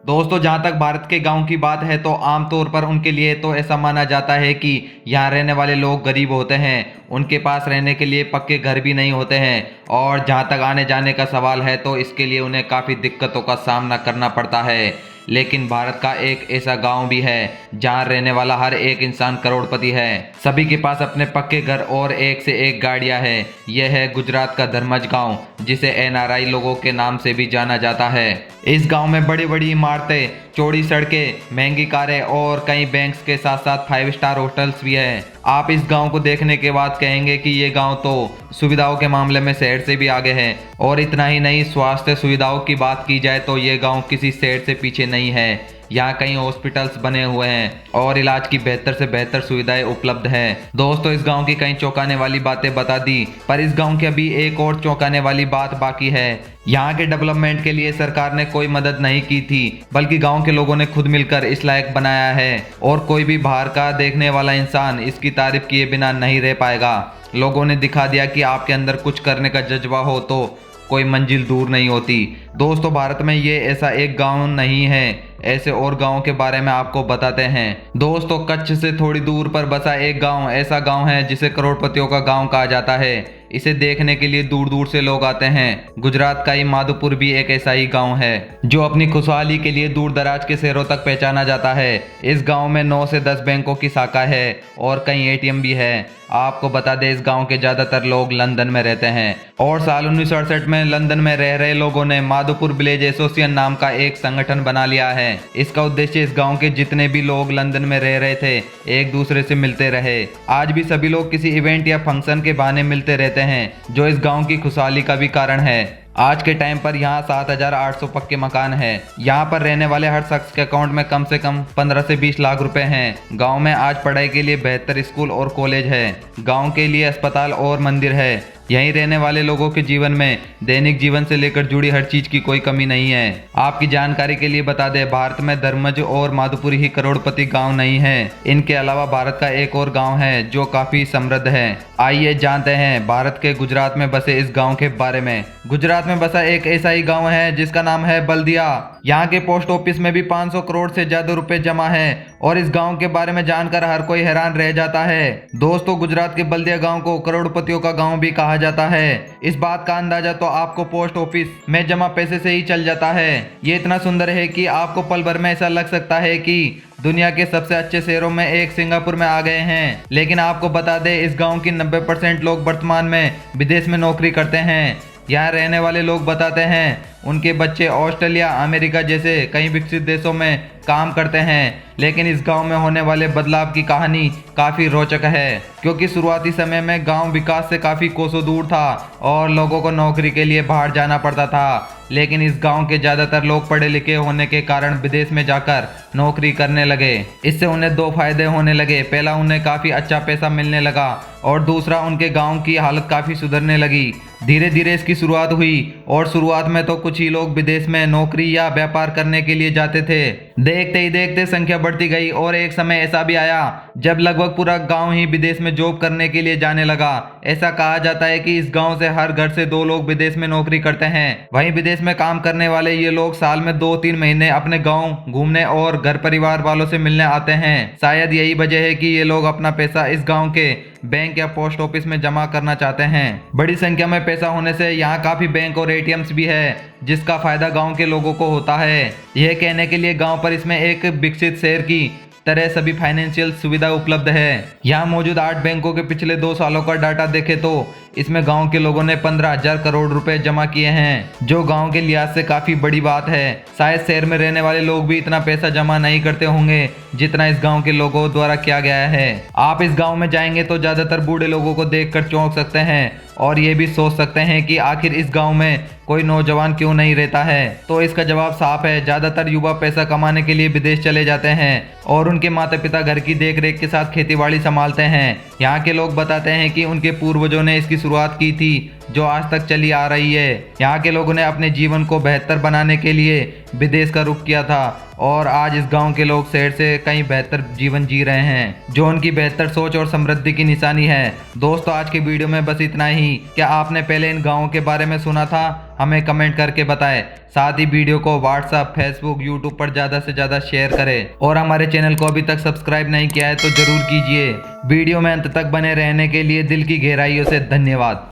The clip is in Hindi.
दोस्तों, जहाँ तक भारत के गांव की बात है तो आमतौर पर उनके लिए तो ऐसा माना जाता है कि यहाँ रहने वाले लोग गरीब होते हैं। उनके पास रहने के लिए पक्के घर भी नहीं होते हैं। और जहाँ तक आने जाने का सवाल है तो इसके लिए उन्हें काफ़ी दिक्कतों का सामना करना पड़ता है। लेकिन भारत का एक ऐसा गांव भी है जहाँ रहने वाला हर एक इंसान करोड़पति है। सभी के पास अपने पक्के घर और एक से एक गाड़ियां हैं। यह है गुजरात का धर्मज गांव, जिसे एनआरआई लोगों के नाम से भी जाना जाता है। इस गांव में बड़ी बड़ी इमारतें, चौड़ी सड़कें, महंगी कारें और कई बैंक्स के साथ साथ 5 स्टार होटल्स भी हैं। आप इस गांव को देखने के बाद कहेंगे कि ये गांव तो सुविधाओं के मामले में शहर से भी आगे है। और इतना ही नहीं, स्वास्थ्य सुविधाओं की बात की जाए तो ये गांव किसी शहर से पीछे नहीं है। यहाँ कई हॉस्पिटल्स बने हुए हैं और इलाज की बेहतर से बेहतर सुविधाएं उपलब्ध हैं। दोस्तों, इस गांव की कई चौंकाने वाली बातें बता दी, पर इस गांव की अभी एक और चौंकाने वाली बात बाकी है। यहाँ के डेवलपमेंट के लिए सरकार ने कोई मदद नहीं की थी, बल्कि गांव के लोगों ने खुद मिलकर इस लायक बनाया है। और कोई भी बाहर का देखने वाला इंसान इसकी तारीफ किए बिना नहीं रह पाएगा। लोगों ने दिखा दिया कि आपके अंदर कुछ करने का जज्बा हो तो कोई मंजिल दूर नहीं होती। दोस्तों, भारत में ये ऐसा एक गांव नहीं है। ऐसे और गांवों के बारे में आपको बताते हैं। दोस्तों, कच्छ से थोड़ी दूर पर बसा एक गांव ऐसा गांव है जिसे करोड़पतियों का गांव कहा जाता है। इसे देखने के लिए दूर दूर से लोग आते हैं। गुजरात का ही माधोपुर भी एक ऐसा ही गांव है जो अपनी खुशहाली के लिए दूर दराज के शहरों तक पहचाना जाता है। इस गांव में 9 से 10 बैंकों की शाखा है और कई एटीएम भी है। आपको बता दें, इस गांव के ज्यादातर लोग लंदन में रहते हैं और साल 1968 में लंदन में रह रहे लोगों ने माधोपुर विलेज एसोसिएशन नाम का एक संगठन बना लिया है। इसका उद्देश्य इस गांव के जितने भी लोग लंदन में रह रहे थे एक दूसरे से मिलते रहे। आज भी सभी लोग किसी इवेंट या फंक्शन के बहाने मिलते रहते हैं, जो इस गांव की खुशहाली का भी कारण है। आज के टाइम पर यहाँ 7,800 पक्के मकान हैं। यहाँ पर रहने वाले हर शख्स के अकाउंट में कम से कम 15 से 20 लाख रुपए हैं। गांव में आज पढ़ाई के लिए बेहतर स्कूल और कॉलेज है। गांव के लिए अस्पताल और मंदिर है। यहीं रहने वाले लोगों के जीवन में दैनिक जीवन से लेकर जुड़ी हर चीज की कोई कमी नहीं है। आपकी जानकारी के लिए बता दें, भारत में धर्मज और माधोपुर ही करोड़पति गांव नहीं है। इनके अलावा भारत का एक और गांव है जो काफी समृद्ध है। आइए जानते हैं भारत के गुजरात में बसे इस गांव के बारे में। गुजरात में बसा एक ऐसा ही गांव है जिसका नाम है बल्दिया। यहाँ के पोस्ट ऑफिस में भी 500 करोड़ से ज्यादा रुपए जमा है और इस गांव के बारे में जानकर हर कोई हैरान रह जाता है। दोस्तों, गुजरात के बल्दिया गांव को करोड़पतियों का गांव भी कहा जाता है। इस बात का अंदाजा तो आपको पोस्ट ऑफिस में जमा पैसे से ही चल जाता है। ये इतना सुंदर है कि आपको पल भर में ऐसा लग सकता है कि दुनिया के सबसे अच्छे शहरों में एक सिंगापुर में आ गए हैं। लेकिन आपको बता दें, इस गांव की 90% लोग वर्तमान में विदेश में नौकरी करते हैं। यहाँ रहने वाले लोग बताते हैं उनके बच्चे ऑस्ट्रेलिया, अमेरिका जैसे कई विकसित देशों में काम करते हैं। लेकिन इस गांव में होने वाले बदलाव की कहानी काफ़ी रोचक है, क्योंकि शुरुआती समय में गांव विकास से काफ़ी कोसों दूर था और लोगों को नौकरी के लिए बाहर जाना पड़ता था। लेकिन इस गांव के ज़्यादातर लोग पढ़े लिखे होने के कारण विदेश में जाकर नौकरी करने लगे। इससे उन्हें 2 फायदे होने लगे। पहला, उन्हें काफ़ी अच्छा पैसा मिलने लगा और दूसरा, उनके गाँव की हालत काफ़ी सुधरने लगी। धीरे धीरे इसकी शुरुआत हुई और शुरुआत में तो कुछ ही लोग विदेश में नौकरी या व्यापार करने के लिए जाते थे। देखते ही देखते संख्या बढ़ती गई और एक समय ऐसा भी आया जब लगभग पूरा गांव ही विदेश में जॉब करने के लिए जाने लगा। ऐसा कहा जाता है कि इस गांव से हर घर से 2 लोग विदेश में नौकरी करते हैं। वहीं विदेश में काम करने वाले ये लोग साल में 2-3 महीने अपने गाँव घूमने और घर परिवार वालों से मिलने आते हैं। शायद यही वजह है कि ये लोग अपना पैसा इस गाँव के बैंक या पोस्ट ऑफिस में जमा करना चाहते हैं। बड़ी संख्या में पैसा होने से यहाँ काफी बैंक और एटीएम्स भी है, जिसका फायदा गांव के लोगों को होता है। यह कहने के लिए गांव पर इसमें एक विकसित शहर की तरह सभी फाइनेंशियल सुविधा उपलब्ध है। यहाँ मौजूद 8 बैंकों के पिछले 2 सालों का डाटा देखे तो इसमें गांव के लोगों ने 15,000 करोड़ रुपए जमा किए हैं, जो गांव के लिहाज से काफी बड़ी बात है। शायद शहर में रहने वाले लोग भी इतना पैसा जमा नहीं करते होंगे जितना इस गांव के लोगों द्वारा किया गया है। आप इस गांव में जाएंगे तो ज्यादातर बूढ़े लोगों को देखकर चौंक सकते हैं और ये भी सोच सकते हैं कि आखिर इस गांव में कोई नौजवान क्यों नहीं रहता है। तो इसका जवाब साफ है, ज्यादातर युवा पैसा कमाने के लिए विदेश चले जाते हैं और उनके माता पिता घर की देखरेख के साथ खेतीबाड़ी संभालते हैं। यहाँ के लोग बताते हैं कि उनके पूर्वजों ने इसकी शुरुआत की थी जो आज तक चली आ रही है। यहाँ के लोगों ने अपने जीवन को बेहतर बनाने के लिए विदेश का रुख किया था और आज इस गांव के लोग शहर से कहीं बेहतर जीवन जी रहे हैं, जो उनकी बेहतर सोच और समृद्धि की निशानी है। दोस्तों, आज के वीडियो में बस इतना ही। क्या आपने पहले इन गाँवों के बारे में सुना था? हमें कमेंट करके बताएं। साथ ही वीडियो को व्हाट्सएप, फेसबुक, यूट्यूब पर ज़्यादा से ज़्यादा शेयर करें और हमारे चैनल को अभी तक सब्सक्राइब नहीं किया है तो ज़रूर कीजिए। वीडियो में अंत तक बने रहने के लिए दिल की गहराइयों से धन्यवाद।